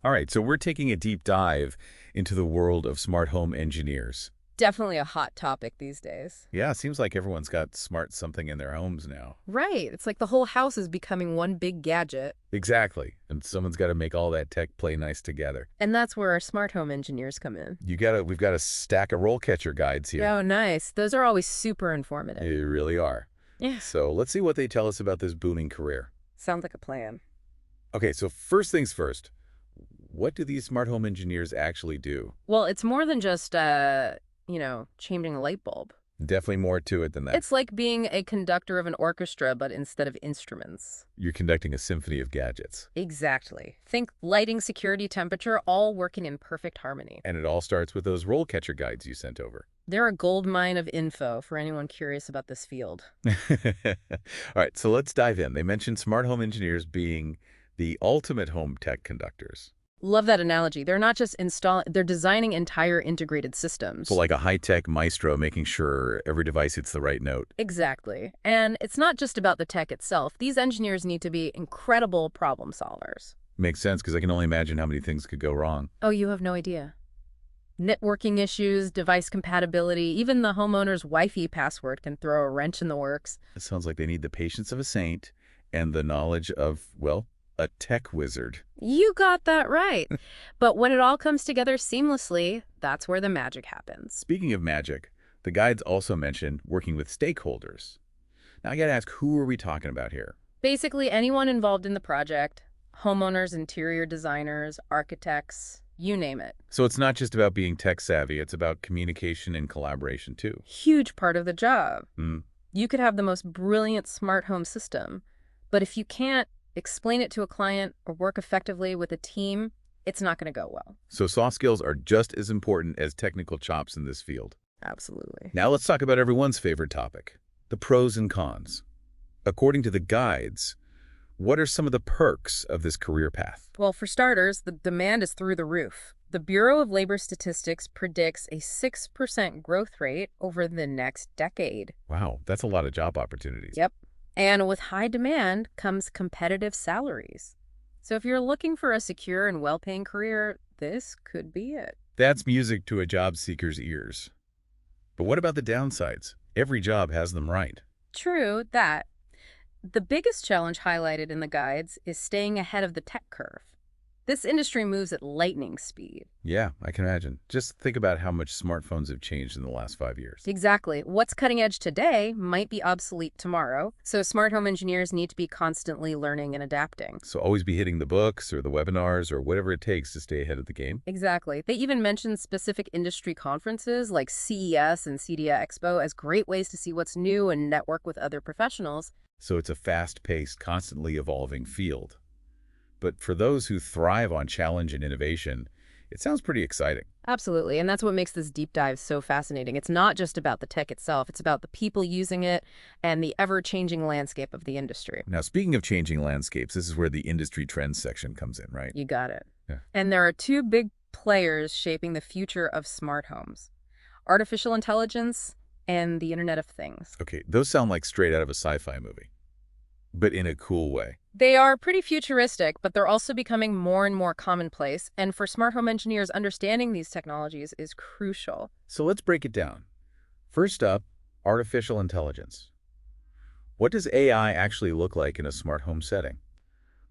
All right, so we're taking a deep dive into the world of smart home engineers. Definitely a hot topic these days. Yeah, seems like everyone's got smart something in their homes now. Right. It's like the whole house is becoming one big gadget. Exactly. And someone's got to make all that tech play nice together. And that's where our smart home engineers come in. We've got a stack of RoleCatcher guides here. Oh, nice. Those are always super They informative. really are. Yeah. So let's see what they tell us about this booming career. Sounds like a plan. Okay, so first things first. What do these smart home engineers actually do? Well, it's more than just, changing a light bulb. Definitely more to it than that. It's like being a conductor of an orchestra, but instead of instruments. You're conducting a symphony of gadgets. Exactly. Think lighting, security, temperature, all working in perfect harmony. And it all starts with those RoleCatcher guides you sent over. They're a gold mine of info for anyone curious about this field. All right, so let's dive in. They mentioned smart home engineers being the ultimate home tech conductors. Love that analogy. They're not just they're designing entire integrated systems. So like a high-tech maestro making sure every device hits the right note. Exactly. And it's not just about the tech itself. These engineers need to be incredible problem solvers. Makes sense because I can only imagine how many things could go wrong. Oh, you have no idea. Networking issues, device compatibility, even the homeowner's Wi-Fi password can throw a wrench in the works. It sounds like they need the patience of a saint and the knowledge of, well, a tech wizard. You got that right. But when it all comes together seamlessly, that's where the magic happens. Speaking of magic, the guides also mentioned working with stakeholders. Now I gotta ask, who are we talking about here? Basically, anyone involved in the project, homeowners, interior designers, architects, you name it. So it's not just about being tech savvy, it's about communication and collaboration too. Huge part of the job. Mm. You could have the most brilliant smart home system, but if you can't explain it to a client or work effectively with a team, it's not going to go well. So soft skills are just as important as technical chops in this field. Absolutely. Now let's talk about everyone's favorite topic, the pros and cons. According to the guides, what are some of the perks of this career path? Well, for starters, the demand is through the roof. The Bureau of Labor Statistics predicts a 6% growth rate over the next decade. Wow, that's a lot of job opportunities. Yep. And with high demand comes competitive salaries. So if you're looking for a secure and well-paying career, this could be it. That's music to a job seeker's ears. But what about the downsides? Every job has them right. True, that. The biggest challenge highlighted in the guides is staying ahead of the tech curve. This industry moves at lightning speed. Yeah, I can imagine. Just think about how much smartphones have changed in the last 5 years. Exactly. What's cutting edge today might be obsolete tomorrow, so smart home engineers need to be constantly learning and adapting. So always be hitting the books or the webinars or whatever it takes to stay ahead of the game. Exactly. They even mentioned specific industry conferences like CES and CEDIA Expo as great ways to see what's new and network with other professionals. So it's a fast-paced, constantly evolving field. But for those who thrive on challenge and innovation, it sounds pretty exciting. Absolutely, and that's what makes this deep dive so fascinating. It's not just about the tech itself, it's about the people using it and the ever-changing landscape of the industry. Now, speaking of changing landscapes, this is where the industry trends section comes in, right? You got it. Yeah. And there are two big players shaping the future of smart homes: artificial intelligence and the Internet of Things. Okay, those sound like straight out of a sci-fi movie, but in a cool way. They are pretty futuristic, but they're also becoming more and more commonplace, and for smart home engineers, understanding these technologies is crucial. So let's break it down. First up, artificial intelligence. What does AI actually look like in a smart home setting?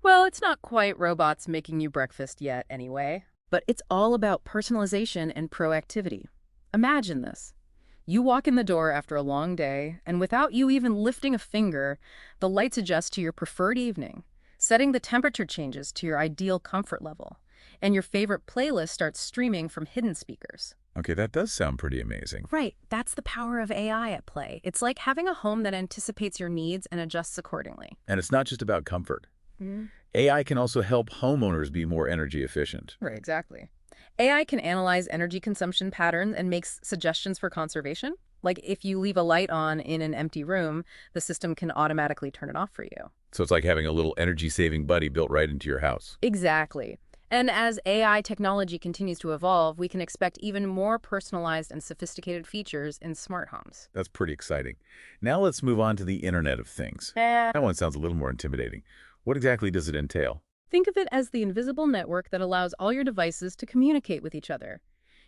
Well, it's not quite robots making you breakfast yet anyway, but it's all about personalization and proactivity. Imagine this. You walk in the door after a long day, and without you even lifting a finger, the lights adjust to your preferred evening, setting the temperature changes to your ideal comfort level, and your favorite playlist starts streaming from hidden speakers. Okay, that does sound pretty amazing. Right, that's the power of AI at play. It's like having a home that anticipates your needs and adjusts accordingly. And it's not just about comfort. AI can also help homeowners be more energy efficient. Right, exactly. AI can analyze energy consumption patterns and makes suggestions for conservation. Like if you leave a light on in an empty room, the system can automatically turn it off for you. So it's like having a little energy-saving buddy built right into your house. Exactly. And as AI technology continues to evolve, we can expect even more personalized and sophisticated features in smart homes. That's pretty exciting. Now let's move on to the Internet of Things. That one sounds a little more intimidating. What exactly does it entail? Think of it as the invisible network that allows all your devices to communicate with each other.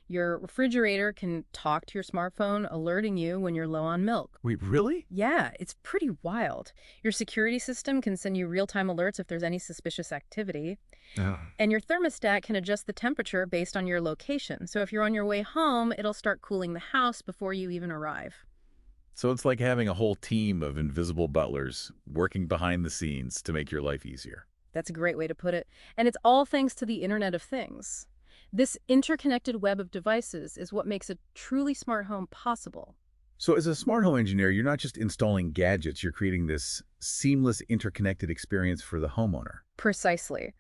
Your refrigerator can talk to your smartphone, alerting you when you're low on milk. Wait, really? Yeah, it's pretty wild. Your security system can send you real-time alerts if there's any suspicious activity. Oh. And your thermostat can adjust the temperature based on your location. So if you're on your way home, it'll start cooling the house before you even arrive. So it's like having a whole team of invisible butlers working behind the scenes to make your life easier. That's a great way to put it. And it's all thanks to the Internet of Things. This interconnected web of devices is what makes a truly smart home possible. So as a smart home engineer, you're not just installing gadgets, you're creating this seamless, interconnected experience for the homeowner. Precisely.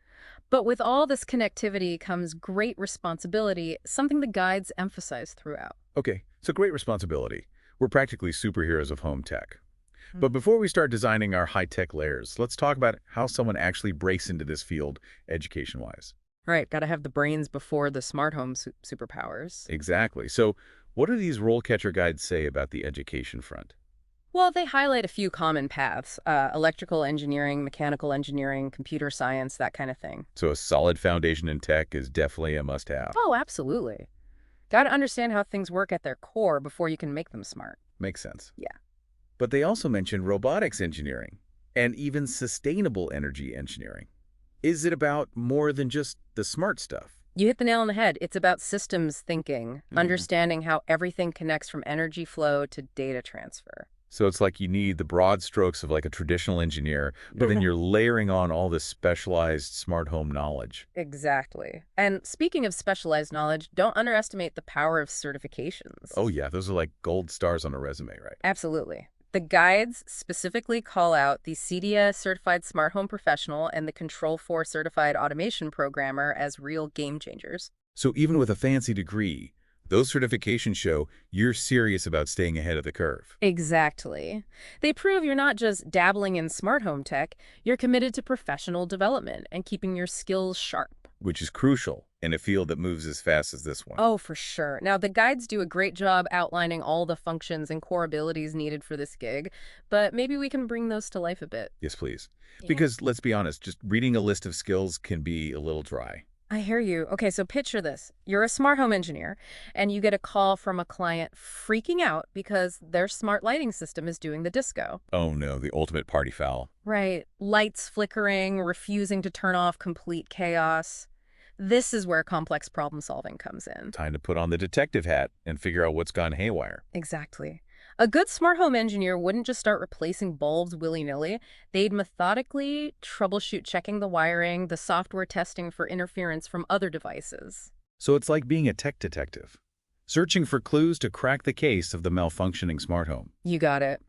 But with all this connectivity comes great responsibility, something the guides emphasize throughout. Okay, so great responsibility. We're practically superheroes of home tech. But before we start designing our high-tech layers, let's talk about how someone actually breaks into this field education-wise. Right, gotta have the brains before the smart home superpowers. Exactly. So what do these RoleCatcher guides say about the education front? Well, they highlight a few common paths, electrical engineering, mechanical engineering, computer science, that kind of thing. So a solid foundation in tech is definitely a must-have. Oh, absolutely. Gotta understand how things work at their core before you can make them smart. Makes sense. Yeah. But they also mention robotics engineering and even sustainable energy engineering. Is it about more than just the smart stuff? You hit the nail on the head. It's about systems thinking, understanding how everything connects from energy flow to data transfer. So it's like you need the broad strokes of like a traditional engineer, but then you're layering on all this specialized smart home knowledge. Exactly. And speaking of specialized knowledge, don't underestimate the power of certifications. Oh yeah, those are like gold stars on a resume, right? Absolutely. The guides specifically call out the CEDIA Certified Smart Home Professional and the Control4 Certified Automation Programmer as real game changers. So even with a fancy degree, those certifications show you're serious about staying ahead of the curve. Exactly. They prove you're not just dabbling in smart home tech, you're committed to professional development and keeping your skills sharp. Which is crucial in a field that moves as fast as this one. Oh, for sure. Now, the guides do a great job outlining all the functions and core abilities needed for this gig, but maybe we can bring those to life a bit. Yes, please. Yeah. Because let's be honest, just reading a list of skills can be a little dry. I hear you. Okay, so picture this. You're a smart home engineer, and you get a call from a client freaking out because their smart lighting system is doing the disco. Oh no, the ultimate party foul. Right. Lights flickering, refusing to turn off, complete chaos. This is where complex problem solving comes in. Time to put on the detective hat and figure out what's gone haywire. Exactly. A good smart home engineer wouldn't just start replacing bulbs willy-nilly. They'd methodically troubleshoot checking the wiring, the software testing for interference from other devices. So it's like being a tech detective, searching for clues to crack the case of the malfunctioning smart home. You got it.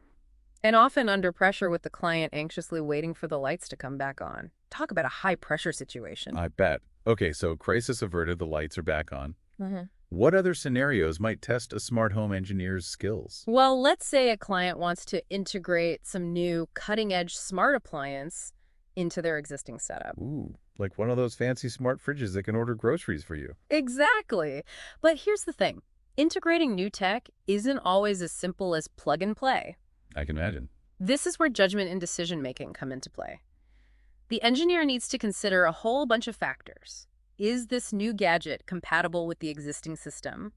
And often under pressure with the client anxiously waiting for the lights to come back on. Talk about a high-pressure situation. I bet. Okay, so crisis averted, the lights are back on. Mm-hmm. What other scenarios might test a smart home engineer's skills? Well, let's say a client wants to integrate some new cutting-edge smart appliance into their existing setup. Ooh, like one of those fancy smart fridges that can order groceries for you. Exactly. But here's the thing. Integrating new tech isn't always as simple as plug and play. I can imagine. This is where judgment and decision-making come into play. The engineer needs to consider a whole bunch of factors. Is this new gadget compatible with the existing system?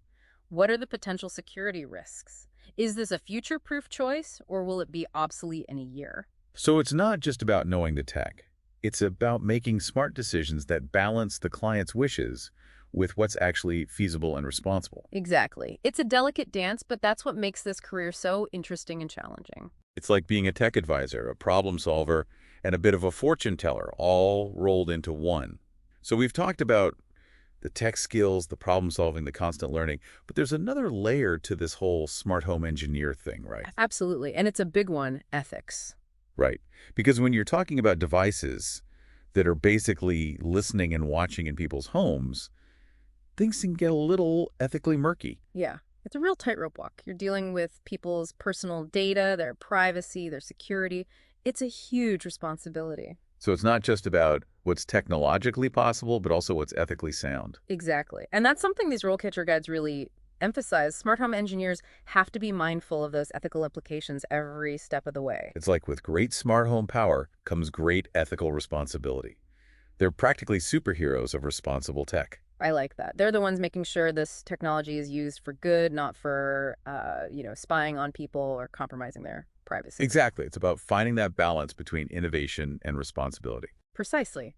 What are the potential security risks? Is this a future-proof choice, or will it be obsolete in a year? So it's not just about knowing the tech. It's about making smart decisions that balance the client's wishes with what's actually feasible and responsible. Exactly. It's a delicate dance, but that's what makes this career so interesting and challenging. It's like being a tech advisor, a problem solver, and a bit of a fortune teller, all rolled into one. So we've talked about the tech skills, the problem solving, the constant learning, but there's another layer to this whole smart home engineer thing, right? Absolutely. And it's a big one, ethics. Right. Because when you're talking about devices that are basically listening and watching in people's homes, things can get a little ethically murky. Yeah. It's a real tightrope walk. You're dealing with people's personal data, their privacy, their security. It's a huge responsibility. So it's not just about what's technologically possible, but also what's ethically sound. Exactly. And that's something these RoleCatcher guides really emphasize. Smart home engineers have to be mindful of those ethical implications every step of the way. It's like with great smart home power comes great ethical responsibility. They're practically superheroes of responsible tech. I like that. They're the ones making sure this technology is used for good, not for, spying on people or compromising their privacy. Exactly. It's about finding that balance between innovation and responsibility. Precisely.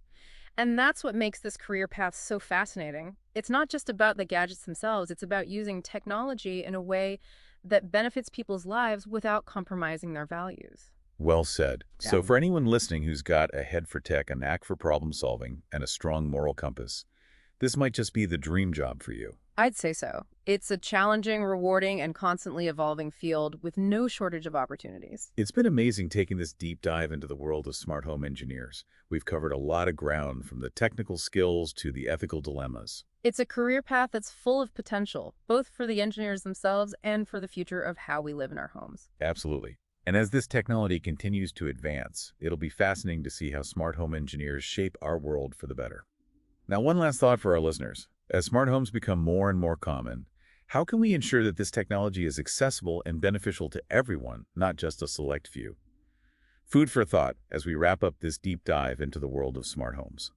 And that's what makes this career path so fascinating. It's not just about the gadgets themselves, it's about using technology in a way that benefits people's lives without compromising their values. Well said. Yeah. So for anyone listening who's got a head for tech, a knack for problem solving, and a strong moral compass, this might just be the dream job for you. I'd say so. It's a challenging, rewarding, and constantly evolving field with no shortage of opportunities. It's been amazing taking this deep dive into the world of smart home engineers. We've covered a lot of ground, from the technical skills to the ethical dilemmas. It's a career path that's full of potential, both for the engineers themselves and for the future of how we live in our homes. Absolutely. And as this technology continues to advance, it'll be fascinating to see how smart home engineers shape our world for the better. Now, one last thought for our listeners. As smart homes become more and more common, how can we ensure that this technology is accessible and beneficial to everyone, not just a select few? Food for thought as we wrap up this deep dive into the world of smart homes.